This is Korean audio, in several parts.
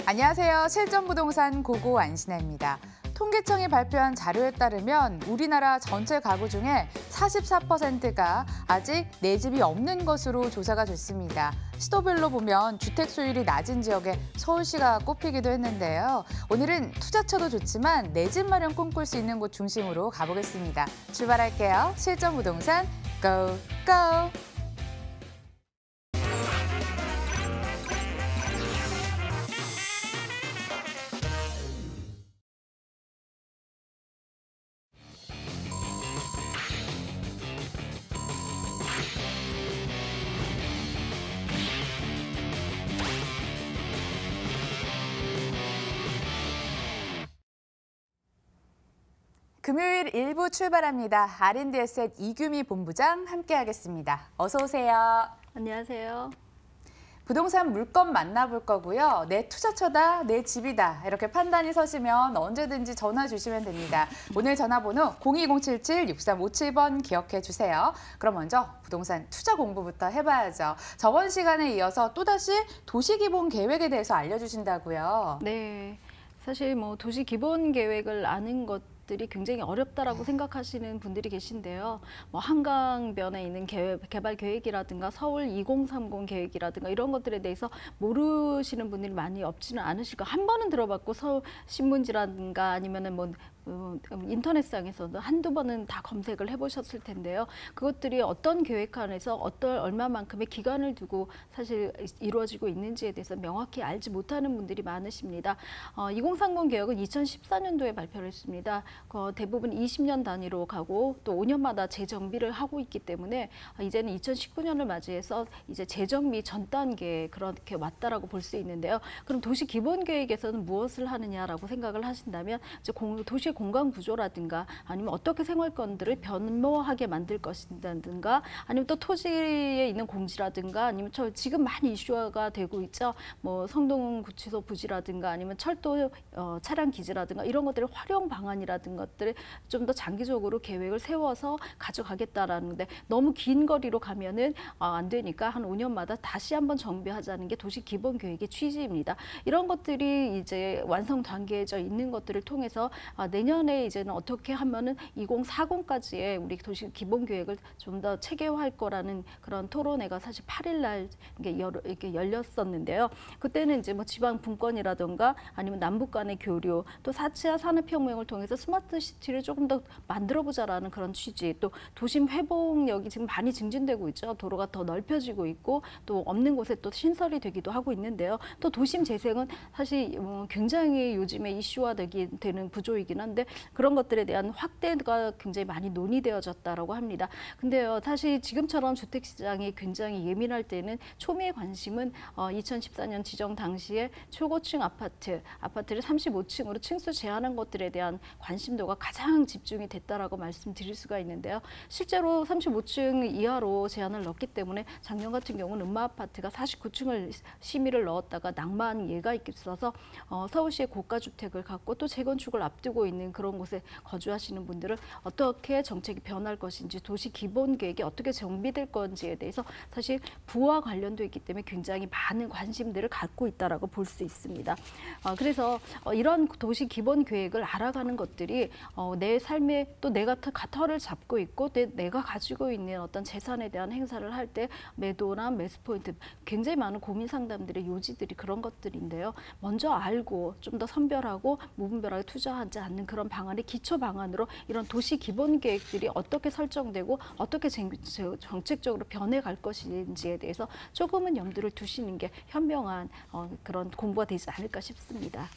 안녕하세요. 실전부동산 고고 안신혜입니다. 통계청이 발표한 자료에 따르면 우리나라 전체 가구 중에 44%가 아직 내 집이 없는 것으로 조사가 됐습니다. 시도별로 보면 주택 소유율이 낮은 지역에 서울시가 꼽히기도 했는데요. 오늘은 투자처도 좋지만 내 집 마련 꿈꿀 수 있는 곳 중심으로 가보겠습니다. 출발할게요. 실전부동산 고! 고! 금요일 1부 출발합니다. R&D에셋 이규미 본부장 함께하겠습니다. 어서 오세요. 안녕하세요. 부동산 물건 만나볼 거고요. 내 투자처다, 내 집이다 이렇게 판단이 서시면 언제든지 전화 주시면 됩니다. 오늘 전화번호 02077-6357번 기억해 주세요. 그럼 먼저 부동산 투자 공부부터 해봐야죠. 저번 시간에 이어서 또다시 도시기본계획에 대해서 알려주신다고요. 네, 사실 도시 기본 계획을 아는 것들이 굉장히 어렵다라고 생각하시는 분들이 계신데요. 한강변에 있는 개발 계획이라든가 서울 2030 계획이라든가 이런 것들에 대해서 모르시는 분들이 많이 없지는 않으실 거예요. 한 번은 들어봤고 서울 신문지라든가 아니면은 인터넷상에서도 한두 번은 다 검색을 해보셨을 텐데요. 그것들이 어떤 계획안에서 얼마만큼의 기간을 두고 사실 이루어지고 있는지에 대해서 명확히 알지 못하는 분들이 많으십니다. 2030 계획은 2014년도에 발표를 했습니다. 대부분 20년 단위로 가고 또 5년마다 재정비를 하고 있기 때문에 이제는 2019년을 맞이해서 이제 재정비 전 단계에 그렇게 왔다라고 볼 수 있는데요. 그럼 도시 기본 계획에서는 무엇을 하느냐라고 생각을 하신다면 이제 도시 공간 구조라든가 아니면 어떻게 생활권들을 변모하게 만들 것이라든가 아니면 또 토지에 있는 공지라든가 아니면 지금 많이 이슈화가 되고 있죠. 성동 구치소 부지라든가 아니면 철도 차량 기지라든가 이런 것들의 활용 방안이라든가 것들을 좀 더 장기적으로 계획을 세워서 가져가겠다라는데 너무 긴 거리로 가면은 안 되니까 한 5년마다 다시 한번 정비하자는 게 도시 기본 계획의 취지입니다. 이런 것들이 이제 완성 단계에 있는 것들을 통해서 내년에 이제는 어떻게 하면은 2040까지의 우리 도시 기본 계획을 좀 더 체계화할 거라는 그런 토론회가 사실 8일 날 이렇게 열렸었는데요. 그때는 이제 지방 분권이라든가 아니면 남북 간의 교류, 또 4차 산업혁명을 통해서 스마트 시티를 조금 더 만들어보자라는 그런 취지, 또 도심 회복력이 지금 많이 증진되고 있죠. 도로가 더 넓혀지고 있고 또 없는 곳에 또 신설이 되기도 하고 있는데요. 또 도심 재생은 사실 굉장히 요즘에 이슈화되는 구조이긴 한데 그런 것들에 대한 확대가 굉장히 많이 논의되어졌다라고 합니다. 근데요, 사실 지금처럼 주택 시장이 굉장히 예민할 때는 초미의 관심은 2014년 지정 당시에 초고층 아파트를 35층으로 층수 제한한 것들에 대한 관심도가 가장 집중이 됐다라고 말씀드릴 수가 있는데요. 실제로 35층 이하로 제한을 넣었기 때문에 작년 같은 경우는 음마아파트가 49층을 심의를 넣었다가 낙마한 예가 있어서 서울시의 고가주택을 갖고 또 재건축을 앞두고 있는 그런 곳에 거주하시는 분들은 어떻게 정책이 변할 것인지 도시 기본 계획이 어떻게 정비될 건지에 대해서 사실 부와 관련돼 있기 때문에 굉장히 많은 관심들을 갖고 있다라고 볼 수 있습니다. 그래서 이런 도시 기본 계획을 알아가는 것들이 내 삶에 또 내가 터를 잡고 있고 내가 가지고 있는 어떤 재산에 대한 행사를 할 때 매도나 매수 포인트 굉장히 많은 고민 상담들의 요지들이 그런 것들인데요. 먼저 알고 좀 더 선별하고 무분별하게 투자하지 않는 그런 방안의 기초 방안으로 이런 도시 기본 계획들이 어떻게 설정되고 어떻게 정책적으로 변해갈 것인지에 대해서 조금은 염두를 두시는 게 현명한 그런 공부가 되지 않을까 싶습니다.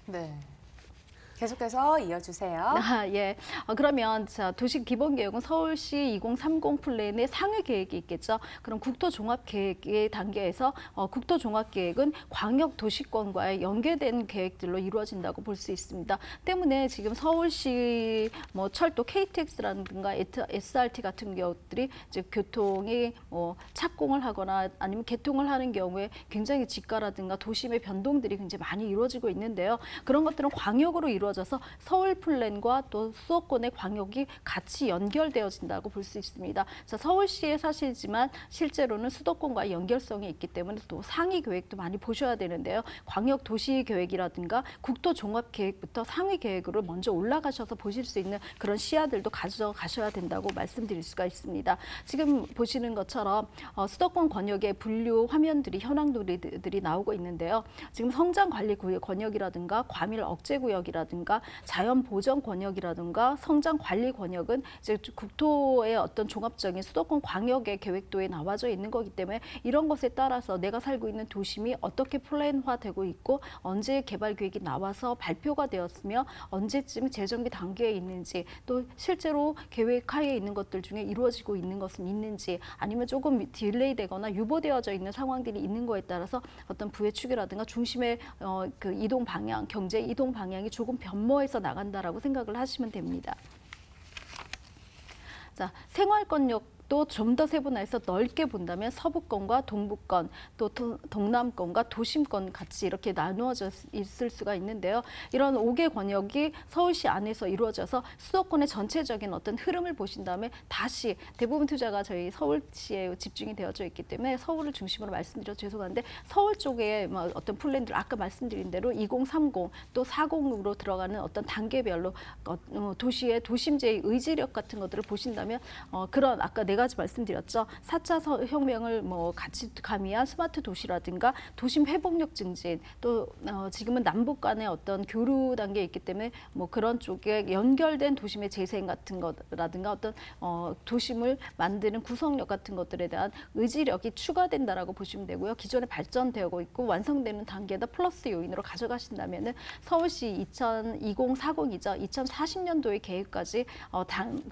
네. 계속해서 이어주세요. 예. 그러면 도시 기본 계획은 서울시 2030 플랜의 상위 계획이 있겠죠. 그럼 국토종합계획의 단계에서 국토종합계획은 광역 도시권과의 연계된 계획들로 이루어진다고 볼 수 있습니다. 때문에 지금 서울시 철도 KTX라든가 SRT 같은 경우들이 이제 교통이 착공을 하거나 아니면 개통을 하는 경우에 굉장히 지가라든가 도심의 변동들이 굉장히 많이 이루어지고 있는데요. 그런 것들은 광역으로 이루어지는 이루어져서 서울 플랜과 또 수도권의 광역이 같이 연결되어진다고 볼 수 있습니다. 자, 서울시에 사시지만 실제로는 수도권과 연결성이 있기 때문에 또 상위 계획도 많이 보셔야 되는데요. 광역 도시 계획이라든가 국토 종합 계획부터 상위 계획으로 먼저 올라가셔서 보실 수 있는 그런 시야들도 가져가셔야 된다고 말씀드릴 수가 있습니다. 지금 보시는 것처럼 수도권 권역의 분류 화면들이 현황들이 나오고 있는데요. 지금 성장 관리 권역이라든가 과밀 억제 구역이라든가 자연 보전 권역이라든가 성장 관리 권역은 이제 국토의 어떤 종합적인 수도권 광역의 계획도에 나와져 있는 거기 때문에 이런 것에 따라서 내가 살고 있는 도심이 어떻게 플랜화되고 있고 언제 개발 계획이 나와서 발표가 되었으며 언제쯤 재정비 단계에 있는지 또 실제로 계획하에 있는 것들 중에 이루어지고 있는 것은 있는지 아니면 조금 딜레이 되거나 유보되어져 있는 상황들이 있는 거에 따라서 어떤 부의 축이라든가 중심의 그 이동 방향, 경제 이동 방향이 조금 변모해서 나간다라고 생각을 하시면 됩니다. 자, 생활권역도 좀 더 세분화해서 넓게 본다면 서부권과 동부권, 또 동남권과 도심권 같이 이렇게 나누어져 있을 수가 있는데요. 이런 5개 권역이 서울시 안에서 이루어져서 수도권의 전체적인 어떤 흐름을 보신 다음에 다시 대부분 투자가 저희 서울시에 집중이 되어져 있기 때문에 서울을 중심으로 말씀드려 죄송한데 서울 쪽에 어떤 플랜들 아까 말씀드린 대로 2030, 또 40으로 들어가는 어떤 단계별로 도시의 도심제의 의지력 같은 것들을 보신다면 그런 아까 네 가지 말씀드렸죠. 4차 혁명을 같이 가미한 스마트 도시라든가 도심 회복력 증진, 또 지금은 남북 간의 어떤 교류 단계에 있기 때문에 그런 쪽에 연결된 도심의 재생 같은 것라든가 어떤 도심을 만드는 구성력 같은 것들에 대한 의지력이 추가된다라고 보시면 되고요. 기존에 발전되고 있고 완성되는 단계에다 플러스 요인으로 가져가신다면은 서울시 2040이죠. 2040년도의 계획까지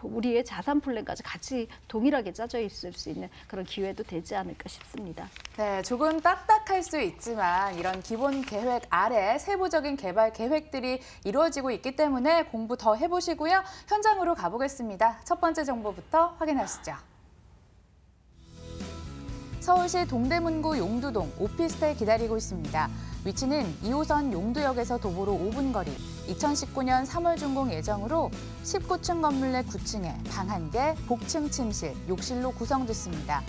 우리의 자산 플랜까지 같이 동일하게 짜져 있을 수 있는 그런 기회도 되지 않을까 싶습니다. 네, 조금 딱딱할 수 있지만 이런 기본 계획 아래 세부적인 개발 계획들이 이루어지고 있기 때문에 공부 더 해보시고요. 현장으로 가보겠습니다. 첫 번째 정보부터 확인하시죠. 서울시 동대문구 용두동 오피스텔 기다리고 있습니다. 위치는 2호선 용두역에서 도보로 5분 거리, 2019년 3월 준공 예정으로 19층 건물 내 9층에 방 1개, 복층 침실, 욕실로 구성됐습니다.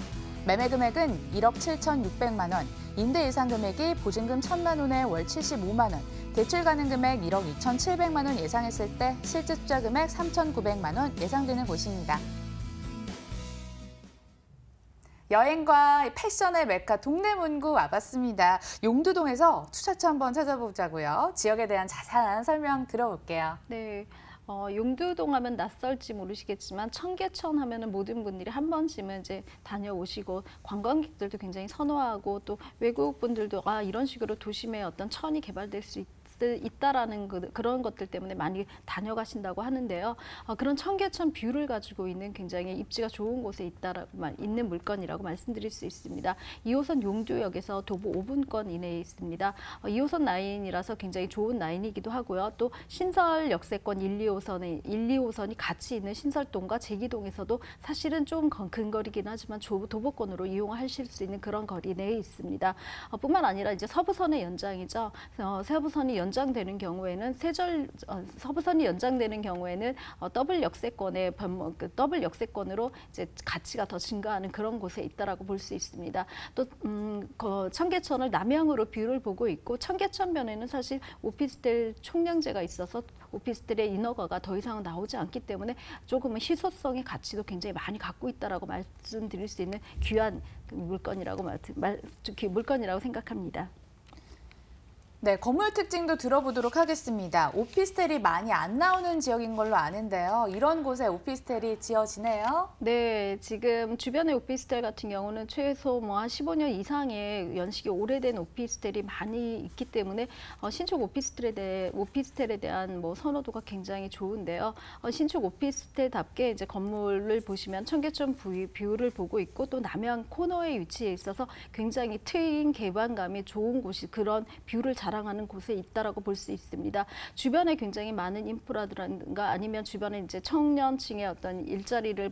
매매 금액은 1억 7,600만 원, 임대 예상 금액이 보증금 1,000만 원에 월 75만 원, 대출 가능 금액 1억 2,700만 원 예상했을 때 실제 투자 금액 3,900만 원 예상되는 곳입니다. 여행과 패션의 메카 동대문구 와봤습니다. 용두동에서 투자처 한번 찾아보자고요. 지역에 대한 자세한 설명 들어볼게요. 네. 용두동 하면 낯설지 모르시겠지만 청계천 하면은 모든 분들이 한 번쯤은 이제 다녀오시고 관광객들도 굉장히 선호하고 또 외국 분들도 이런 식으로 도심에 어떤 천이 개발될 수 있다라는 그런 것들 때문에 많이 다녀가신다고 하는데요. 그런 청계천 뷰를 가지고 있는 굉장히 입지가 좋은 곳에 있는 물건이라고 말씀드릴 수 있습니다. 2호선 용두역에서 도보 5분권 이내에 있습니다. 2호선 라인이라서 굉장히 좋은 라인이기도 하고요. 또 신설 역세권 1, 2호선이 같이 있는 신설동과 제기동에서도 사실은 좀 근거리긴 하지만 도보권으로 이용하실 수 있는 그런 거리 내에 있습니다. 뿐만 아니라 이제 서부선의 연장이죠. 서부선이 연장되는 경우에는 서부선이 연장되는 경우에는 더블 역세권의 더블 역세권으로 이제 가치가 더 증가하는 그런 곳에 있다라고 볼 수 있습니다. 또 청계천을 남향으로 뷰를 보고 있고 청계천변에는 사실 오피스텔 총량제가 있어서 오피스텔의 인허가가 더 이상 나오지 않기 때문에 조금은 희소성의 가치도 굉장히 많이 갖고 있다라고 말씀드릴 수 있는 귀한 물건이라고 생각합니다. 네, 건물 특징도 들어보도록 하겠습니다. 오피스텔이 많이 안 나오는 지역인 걸로 아는데요. 이런 곳에 오피스텔이 지어지네요. 네, 지금 주변의 오피스텔 같은 경우는 최소 한 15년 이상의 연식이 오래된 오피스텔이 많이 있기 때문에 신축 오피스텔에 대한 선호도가 굉장히 좋은데요. 신축 오피스텔답게 이제 건물을 보시면 청계천 뷰를 보고 있고 또 남양 코너에 위치해 있어서 굉장히 트인 개방감이 좋은 곳이 그런 뷰를 자랑하는 곳에 있다라고 볼 수 있습니다. 주변에 굉장히 많은 인프라든가 아니면 주변에 이제 청년층의 어떤 일자리들이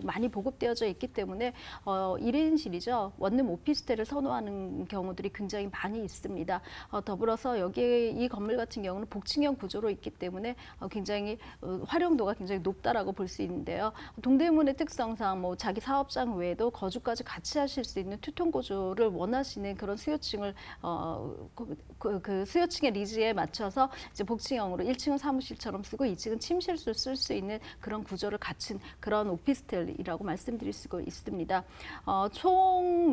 많이 보급되어져 있기 때문에 1인실이죠. 원룸 오피스텔을 선호하는 경우들이 굉장히 많이 있습니다. 더불어서 여기에 이 건물 같은 경우는 복층형 구조로 있기 때문에 굉장히 활용도가 굉장히 높다라고 볼 수 있는데요. 동대문의 특성상 뭐 자기 사업장 외에도 거주까지 같이 하실 수 있는 투톤 구조를 원하시는 그런 수요층을 그 수요층의 니즈에 맞춰서 이제 복층형으로 1층은 사무실처럼 쓰고 2층은 침실을 쓸 수 있는 그런 구조를 갖춘 그런 오피스텔이라고 말씀드릴 수가 있습니다. 총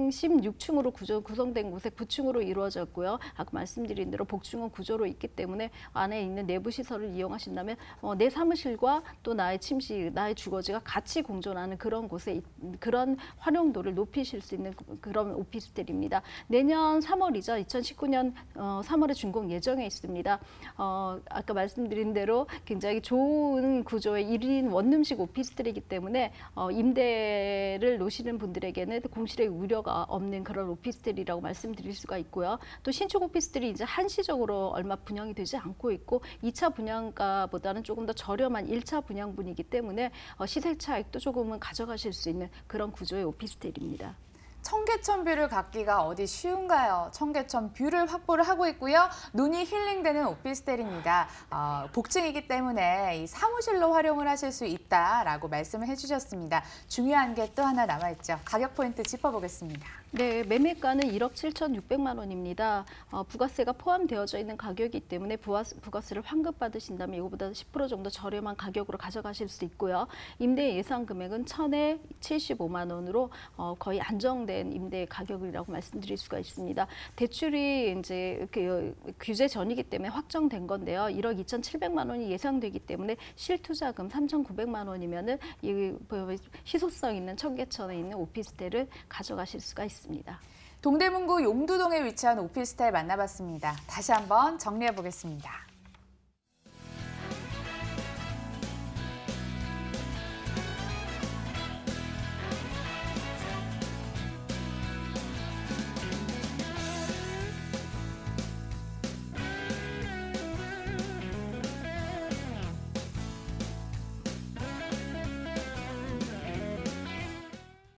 16층으로 구성된 곳에 9층으로 이루어졌고요. 아까 말씀드린 대로 복층형 구조로 있기 때문에 안에 있는 내부 시설을 이용하신다면 내 사무실과 또 나의 침실, 나의 주거지가 같이 공존하는 그런 곳에 그런 활용도를 높이실 수 있는 그런 오피스텔입니다. 내년 3월이죠. 2019년 3월에 준공 예정에 있습니다. 아까 말씀드린 대로 굉장히 좋은 구조의 1인 원룸식 오피스텔이기 때문에 임대를 놓으시는 분들에게는 공실의 우려가 없는 그런 오피스텔이라고 말씀드릴 수가 있고요. 또 신축 오피스텔이 이제 한시적으로 얼마 분양이 되지 않고 있고 2차 분양가보다는 조금 더 저렴한 1차 분양분이기 때문에 시세 차익도 조금은 가져가실 수 있는 그런 구조의 오피스텔입니다. 청계천 뷰를 갖기가 어디 쉬운가요? 청계천 뷰를 확보를 하고 있고요. 눈이 힐링되는 오피스텔입니다. 복층이기 때문에 이 사무실로 활용을 하실 수 있다라고 말씀을 해주셨습니다. 중요한 게 또 하나 남아있죠. 가격 포인트 짚어보겠습니다. 네, 매매가는 1억 7,600만 원입니다. 부가세가 포함되어져 있는 가격이기 때문에 부가세를 환급받으신다면 이거보다 10% 정도 저렴한 가격으로 가져가실 수 있고요. 임대 예상 금액은 1,000에 75만 원으로 거의 안정된 임대 가격이라고 말씀드릴 수가 있습니다. 대출이 이제 규제 전이기 때문에 확정된 건데요. 1억 2,700만 원이 예상되기 때문에 실투자금 3,900만 원이면은 이 희소성 있는 청계천에 있는 오피스텔을 가져가실 수가 있습니다. 동대문구 용두동에 위치한 오피스텔 만나봤습니다. 다시 한번 정리해 보겠습니다.